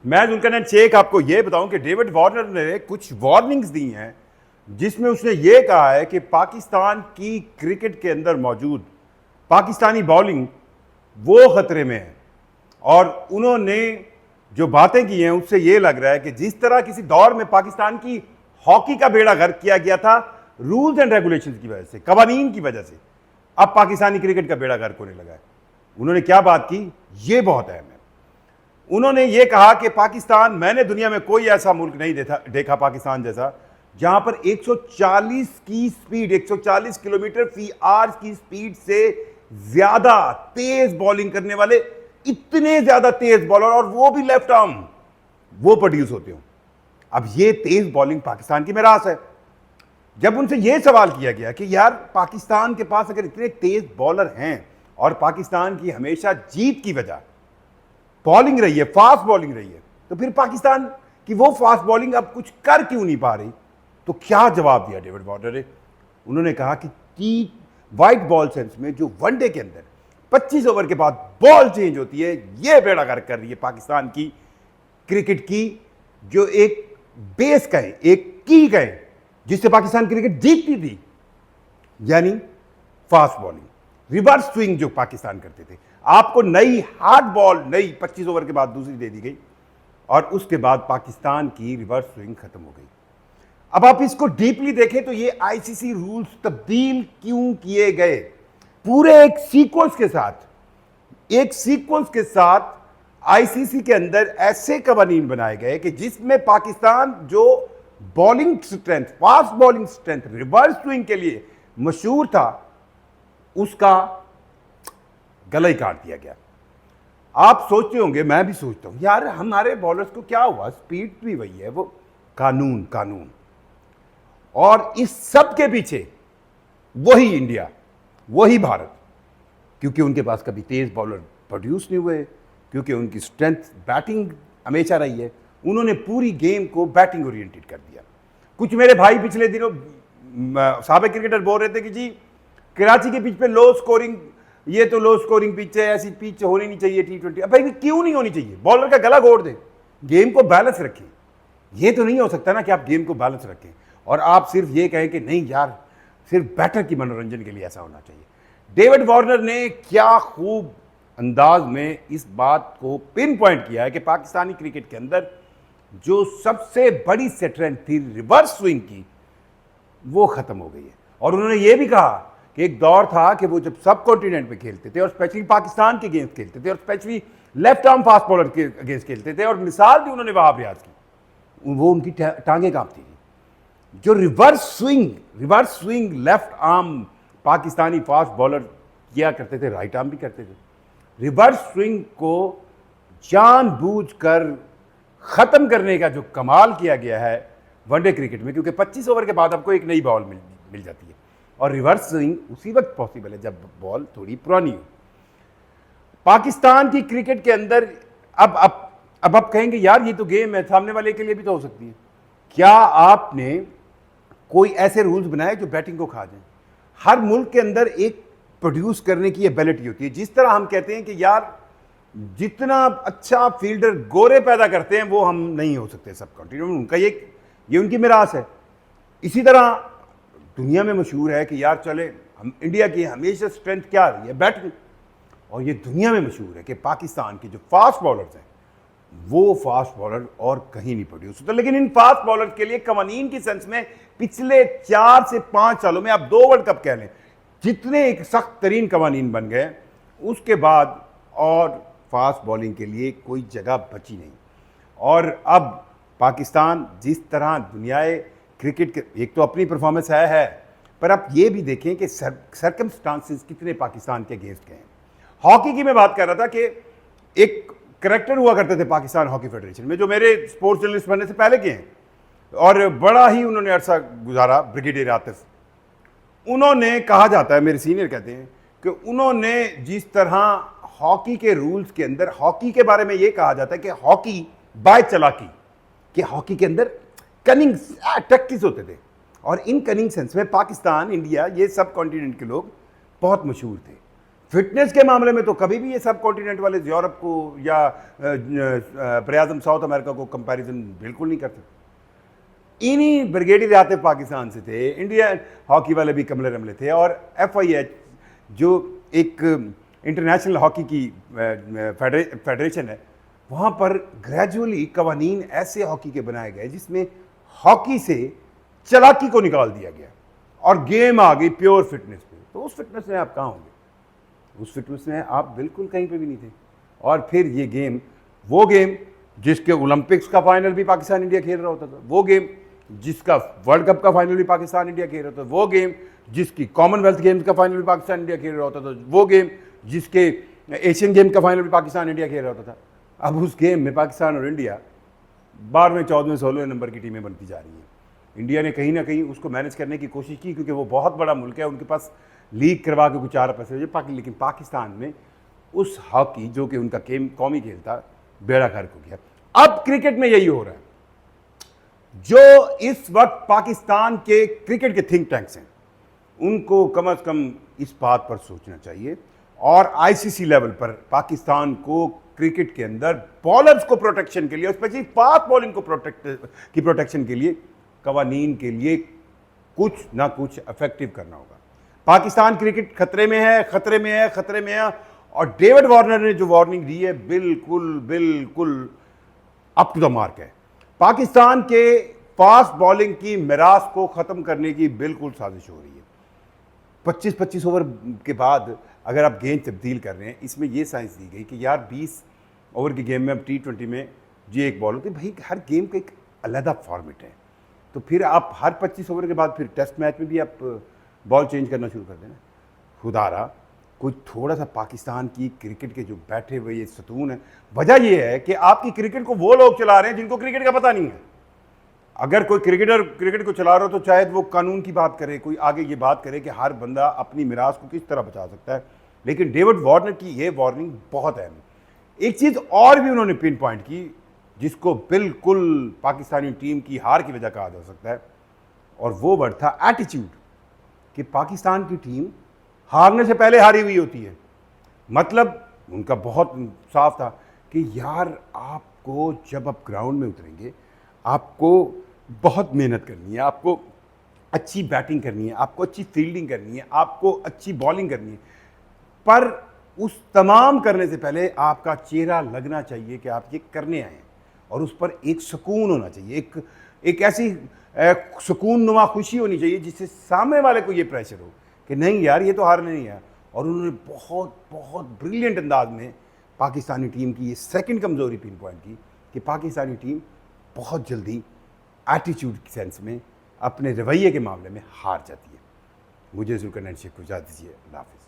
मैं जुल्करनैन शेख आपको यह बताऊं कि डेविड वार्नर ने कुछ वार्निंग्स दी हैं जिसमें उसने ये कहा है कि पाकिस्तान की क्रिकेट के अंदर मौजूद पाकिस्तानी बॉलिंग वो खतरे में है। और उन्होंने जो बातें की हैं उससे ये लग रहा है कि जिस तरह किसी दौर में पाकिस्तान की हॉकी का बेड़ा गर्क किया गया था रूल्स एंड रेगुलेशंस की वजह से, कवानीन की वजह से, अब पाकिस्तानी क्रिकेट का बेड़ा गर्क होने लगा है। उन्होंने क्या बात की, ये बहुत अहम है। उन्होंने ये कहा कि पाकिस्तान, मैंने दुनिया में कोई ऐसा मुल्क नहीं देखा पाकिस्तान जैसा, जहां पर 140 की स्पीड, 140 किलोमीटर फी आवर की स्पीड से ज्यादा तेज बॉलिंग करने वाले, इतने ज्यादा तेज बॉलर, और वो भी लेफ्ट आर्म, वो प्रोड्यूस होते हो। अब ये तेज बॉलिंग पाकिस्तान की मिरास है। जब उनसे यह सवाल किया गया कि यार पाकिस्तान के पास अगर इतने तेज बॉलर हैं और पाकिस्तान की हमेशा जीत की वजह बॉलिंग रही है, फास्ट बॉलिंग रही है, तो फिर पाकिस्तान की वो फास्ट बॉलिंग अब कुछ कर क्यों नहीं पा रही? तो क्या जवाब दिया डेविड वार्नर ने? उन्होंने कहा कि व्हाइट बॉल सेंस में जो वनडे के अंदर 25 ओवर के बाद बॉल चेंज होती है, यह बेड़ा गर्क कर रही है पाकिस्तान की क्रिकेट की, जो एक बेस कहें, एक की कहें, जिससे पाकिस्तान क्रिकेट जीतती थी, यानी फास्ट बॉलिंग, रिवर्स स्विंग जो पाकिस्तान करते थे। आपको नई हार्ड बॉल, नई 25 ओवर के बाद दूसरी दे दी गई और उसके बाद पाकिस्तान की रिवर्स स्विंग खत्म हो गई। अब आप इसको डीपली देखें तो ये आईसीसी रूल्स तब्दील क्यों किए गए? पूरे एक सीक्वेंस के साथ आईसीसी के अंदर ऐसे कवानीन बनाए गए कि जिसमें पाकिस्तान जो bowling strength, fast bowling strength, reverse swing के लिए मशहूर था, उसका गला ही काट दिया गया। आप सोचते होंगे, मैं भी सोचता हूं, यार हमारे बॉलर्स को क्या हुआ? स्पीड भी वही है, वो कानून। और इस सब के पीछे वही इंडिया, वही भारत, क्योंकि उनके पास कभी तेज बॉलर प्रोड्यूस नहीं हुए, क्योंकि उनकी स्ट्रेंथ बैटिंग हमेशा रही है। उन्होंने पूरी गेम को बैटिंग ओरिएंटेड कर दिया। कुछ मेरे भाई पिछले दिनों साबिक क्रिकेटर बोल रहे थे कि जी कराची के पिच पे लो स्कोरिंग, ये तो लो स्कोरिंग पिच है, ऐसी पिच होनी नहीं चाहिए T20। अब भाई क्यों नहीं होनी चाहिए? बॉलर का गला घोट दें, गेम को बैलेंस रखें। ये तो नहीं हो सकता ना कि आप गेम को बैलेंस रखें और आप सिर्फ ये कहें कि नहीं यार सिर्फ बैटर की मनोरंजन के लिए ऐसा होना चाहिए। डेविड वार्नर ने क्या खूब अंदाज में इस बात को पिन पॉइंट किया है कि पाकिस्तानी क्रिकेट के अंदर जो सबसे बड़ी स्ट्रेंथ थी रिवर्स स्विंग की, वो खत्म हो गई है। और उन्होंने ये भी कहा कि एक दौर था कि वो जब सब कॉन्टिनेंट पे खेलते थे और स्पेशली पाकिस्तान के अगेंस्ट खेलते थे और specially left arm fast bowler के अगेंस्ट खेलते थे, और मिसाल भी उन्होंने वहां रियाज की, वो उनकी टांगें कांपती थी। जो reverse swing left arm Pakistani fast bowler किया करते थे, राइट आर्म भी करते थे, रिवर्स स्विंग को जानबूझकर खत्म करने का जो कमाल किया गया है वनडे क्रिकेट में, क्योंकि 25 ओवर के बाद आपको एक नई बॉल मिल जाती है और रिवर्स स्विंग उसी वक्त पॉसिबल है जब बॉल थोड़ी पुरानी हो। पाकिस्तान की क्रिकेट के अंदर अब आप कहेंगे यार ये तो गेम है, सामने वाले के लिए भी तो हो सकती है। क्या आपने कोई ऐसे रूल्स बनाए जो बैटिंग को खा जाए? हर मुल्क के अंदर एक प्रोड्यूस करने की एबिलिटी होती है। जिस तरह हम कहते हैं कि यार जितना अच्छा फील्डर गोरे पैदा करते हैं वो हम नहीं हो सकते सब कॉन्टिनेंट, उनका ये उनकी मिरास है। इसी तरह दुनिया में मशहूर है कि यार चले हम इंडिया की हमेशा स्ट्रेंथ क्या रही है? बैटिंग। और ये दुनिया में मशहूर है कि पाकिस्तान के जो फास्ट बॉलर्स हैं वो फास्ट बॉलर और कहीं नहीं प्रोड्यूस होता। लेकिन इन फास्ट बॉलर के लिए कवानीन की सेंस में पिछले 4 से 5 सालों में, आप 2 वर्ल्ड कप कह लें, जितने एक सख्त तरीन कवानीन बन गए, उसके बाद और फास्ट बॉलिंग के लिए कोई जगह बची नहीं। और अब पाकिस्तान जिस तरह दुनियाए क्रिकेट के, एक तो अपनी परफॉर्मेंस है, पर आप ये भी देखें कि सर्कमस्टांसेस कितने पाकिस्तान के अगेंस्ट गए हैं। हॉकी की मैं बात कर रहा था कि एक करेक्टर हुआ करते थे पाकिस्तान हॉकी फेडरेशन में, जो मेरे स्पोर्ट्स जर्नलिस्ट बनने से पहले के हैं और बड़ा ही उन्होंने अरसा गुजारा, ब्रिगेडियर आतिफ। उन्होंने, कहा जाता है, मेरे सीनियर कहते हैं कि उन्होंने जिस तरह हॉकी के रूल्स के अंदर, हॉकी के बारे में ये कहा जाता है कि हॉकी बाय चालाकी, कि हॉकी के अंदर कनिंग टैक्टिक्स होते थे, और इन कनिंग सेंस में पाकिस्तान, इंडिया, ये सब कॉन्टिनेंट के लोग बहुत मशहूर थे। फिटनेस के मामले में तो कभी भी ये सब कॉन्टिनेंट वाले यूरोप को या प्रयाजम साउथ अमेरिका को कंपैरिजन बिल्कुल नहीं कर सकते। इन्हीं ब्रिगेडियर आते पाकिस्तान से थे, इंडिया हॉकी वाले भी कमले रमले थे, और FIH जो एक इंटरनेशनल हॉकी की फेडरेशन है, वहाँ पर ग्रेजुअली कवानीन ऐसे हॉकी के बनाए गए जिसमें हॉकी से चालाकी को निकाल दिया गया और गेम आ गई प्योर फिटनेस पे। तो उस फिटनेस में आप कहाँ होंगे? उस फिटनेस में आप बिल्कुल कहीं पे भी नहीं थे। और फिर ये गेम, वो गेम जिसके ओलंपिक्स का फाइनल भी पाकिस्तान इंडिया खेल रहा होता था, वो गेम जिसका वर्ल्ड कप का फाइनल भी पाकिस्तान इंडिया खेल रहा था, वो गेम जिसकी कॉमनवेल्थ गेम्स का फाइनल भी पाकिस्तान इंडिया खेल रहा होता था, वो गेम जिसके एशियन गेम का फाइनल भी पाकिस्तान इंडिया खेल रहा होता था। अब उस गेम में पाकिस्तान और इंडिया 12वें 14वें 16वें नंबर की टीमें बनती जा रही हैं। इंडिया ने कहीं ना कहीं उसको मैनेज करने की कोशिश की, क्योंकि वो बहुत बड़ा मुल्क है, उनके पास लीग करवा के कुछ 4 पैसे लेकिन पाकिस्तान में उस हॉकी जो कि उनका कौमी खेल था, बेड़ा गर्क हो गया। अब क्रिकेट में यही हो रहा है। जो इस वक्त पाकिस्तान के क्रिकेट के थिंक टैंक्स हैं, उनको कम से कम इस बात पर सोचना चाहिए और ICC लेवल पर पाकिस्तान को क्रिकेट के अंदर बॉलर्स को प्रोटेक्शन के लिए, स्पेशली फास्ट बॉलिंग को प्रोटेक्शन के लिए, कवानीन के लिए कुछ ना कुछ इफेक्टिव करना होगा। पाकिस्तान क्रिकेट खतरे में है, खतरे में है, खतरे में है। और डेविड वार्नर ने जो वार्निंग दी है, बिल्कुल बिल्कुल अप टू द मार्क है। पाकिस्तान के फास्ट बॉलिंग की मिरास को खत्म करने की बिल्कुल साजिश हो रही है। 25-25 ओवर के बाद अगर आप गेंद तब्दील कर रहे हैं, इसमें यह साइंस दी गई कि यार 20 ओवर की गेम में अब T20 में जी एक बॉल होती है। भाई हर गेम का एक अलग फॉर्मेट है, तो फिर आप हर 25 ओवर के बाद फिर टेस्ट मैच में भी आप बॉल चेंज करना शुरू कर देना। खुदारा कोई थोड़ा सा पाकिस्तान की क्रिकेट के जो बैठे हुए ये सतून है, वजह यह है कि आपकी क्रिकेट को वो लोग चला रहे हैं जिनको क्रिकेट का पता नहीं है। अगर कोई क्रिकेटर क्रिकेट को चला रहा हो तो शायद वो कानून की बात करे, कोई आगे ये बात करे कि हर बंदा अपनी मिरास को किस तरह बचा सकता है, लेकिन डेविड वार्नर की ये वार्निंग बहुत अहम है। एक चीज़ और भी उन्होंने पिन पॉइंट की, जिसको बिल्कुल पाकिस्तानी टीम की हार की वजह कहा जा सकता है, और वो वर्ड था एटीट्यूड, कि पाकिस्तान की टीम हारने से पहले हारी हुई होती है। मतलब उनका बहुत साफ था कि यार आपको जब आप ग्राउंड में उतरेंगे, आपको बहुत मेहनत करनी है, आपको अच्छी बैटिंग करनी है, आपको अच्छी फील्डिंग करनी है, आपको अच्छी बॉलिंग करनी है, पर उस तमाम करने से पहले आपका चेहरा लगना चाहिए कि आप ये करने आए हैं, और उस पर एक सुकून होना चाहिए, एक ऐसी सुकून नुमा खुशी होनी चाहिए जिससे सामने वाले को ये प्रेशर हो कि नहीं यार ये तो हारने नहीं है। और उन्होंने बहुत बहुत ब्रिलियंट अंदाज में पाकिस्तानी टीम की ये सेकंड कमज़ोरी पिन पॉइंट की कि पाकिस्तानी टीम बहुत जल्दी एटीट्यूड के सेंस में, अपने रवैये के मामले में हार जाती है। मुझे जुल्करनैन शेख को इजाज़त दीजिए। अल्लाह हाफ़िज़।